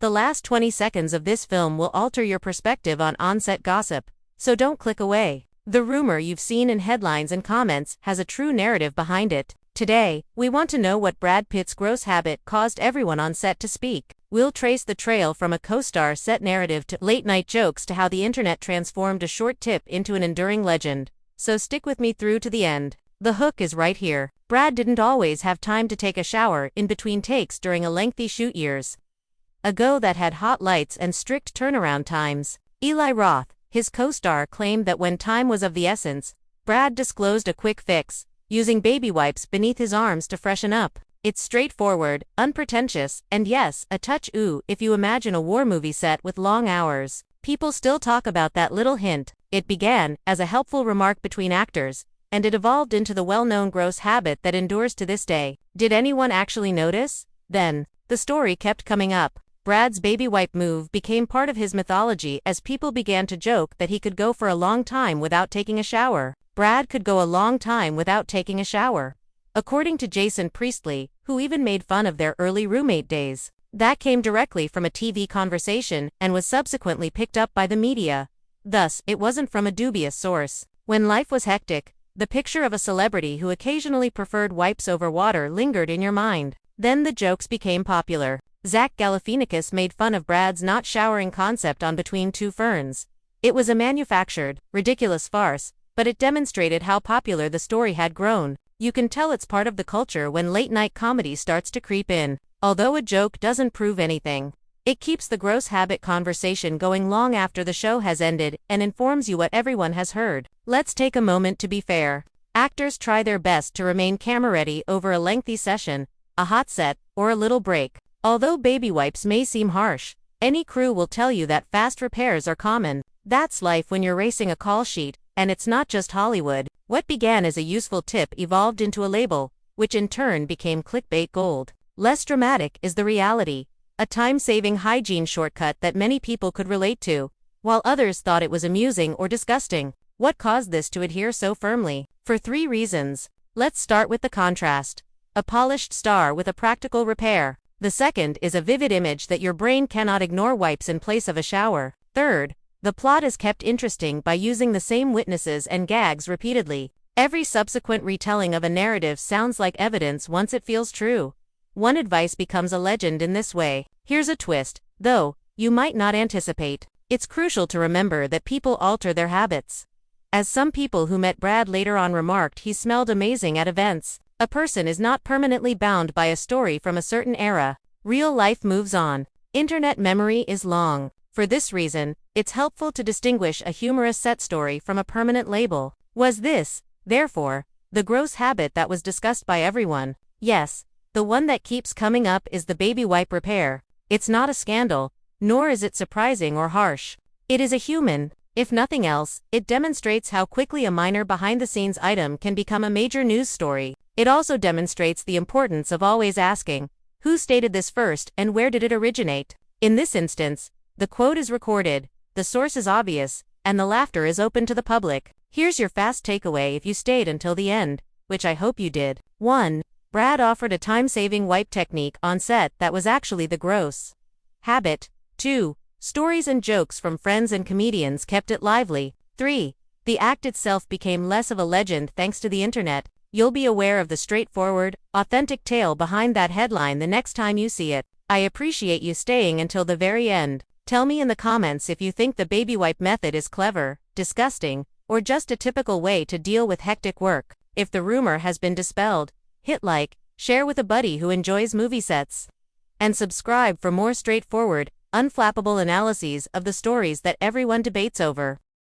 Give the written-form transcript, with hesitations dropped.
The last 20 seconds of this film will alter your perspective on on-set gossip, so don't click away. The rumor you've seen in headlines and comments has a true narrative behind it. Today, we want to know what Brad Pitt's gross habit caused everyone on set to speak. We'll trace the trail from a co-star set narrative to late-night jokes to how the internet transformed a short tip into an enduring legend. So stick with me through to the end. The hook is right here. Brad didn't always have time to take a shower in between takes during a lengthy shoot years ago that had hot lights and strict turnaround times. Eli Roth, his co-star, claimed that when time was of the essence, Brad disclosed a quick fix, using baby wipes beneath his arms to freshen up. It's straightforward, unpretentious, and yes, a touch ooh if you imagine a war movie set with long hours. People still talk about that little hint. It began as a helpful remark between actors, and it evolved into the well-known gross habit that endures to this day. Did anyone actually notice? Then, the story kept coming up. Brad's baby wipe move became part of his mythology as people began to joke that he could go for a long time without taking a shower. Brad could go a long time without taking a shower, according to Jason Priestley, who even made fun of their early roommate days. That came directly from a TV conversation and was subsequently picked up by the media. Thus, it wasn't from a dubious source. When life was hectic, the picture of a celebrity who occasionally preferred wipes over water lingered in your mind. Then the jokes became popular. Zach Galifianakis made fun of Brad's not showering concept on Between Two Ferns. It was a manufactured, ridiculous farce, but it demonstrated how popular the story had grown. You can tell it's part of the culture when late-night comedy starts to creep in. Although a joke doesn't prove anything, it keeps the gross habit conversation going long after the show has ended and informs you what everyone has heard. Let's take a moment to be fair. Actors try their best to remain camera-ready over a lengthy session, a hot set, or a little break. Although baby wipes may seem harsh, any crew will tell you that fast repairs are common. That's life when you're racing a call sheet, and it's not just Hollywood. What began as a useful tip evolved into a label, which in turn became clickbait gold. Less dramatic is the reality, a time-saving hygiene shortcut that many people could relate to, while others thought it was amusing or disgusting. What caused this to adhere so firmly? For 3 reasons. Let's start with the contrast. A polished star with a practical repair. The second is a vivid image that your brain cannot ignore: wipes in place of a shower. Third, the plot is kept interesting by using the same witnesses and gags repeatedly. Every subsequent retelling of a narrative sounds like evidence once it feels true. One advice becomes a legend in this way. Here's a twist, though, you might not anticipate. It's crucial to remember that people alter their habits. As some people who met Brad later on remarked, he smelled amazing at events. A person is not permanently bound by a story from a certain era. Real life moves on. Internet memory is long. For this reason, it's helpful to distinguish a humorous set story from a permanent label. Was this, therefore, the gross habit that was discussed by everyone? Yes, the one that keeps coming up is the baby wipe repair. It's not a scandal, nor is it surprising or harsh. It is a human. If nothing else, it demonstrates how quickly a minor behind-the-scenes item can become a major news story. It also demonstrates the importance of always asking, who stated this first and where did it originate? In this instance, the quote is recorded, the source is obvious, and the laughter is open to the public. Here's your fast takeaway if you stayed until the end, which I hope you did. 1. Brad offered a time-saving wipe technique on set that was actually the gross habit. 2. Stories and jokes from friends and comedians kept it lively. 3. The act itself became less of a legend thanks to the internet. You'll be aware of the straightforward, authentic tale behind that headline the next time you see it. I appreciate you staying until the very end. Tell me in the comments if you think the baby wipe method is clever, disgusting, or just a typical way to deal with hectic work. If the rumor has been dispelled, hit like, share with a buddy who enjoys movie sets, and subscribe for more straightforward, unflappable analyses of the stories that everyone debates over.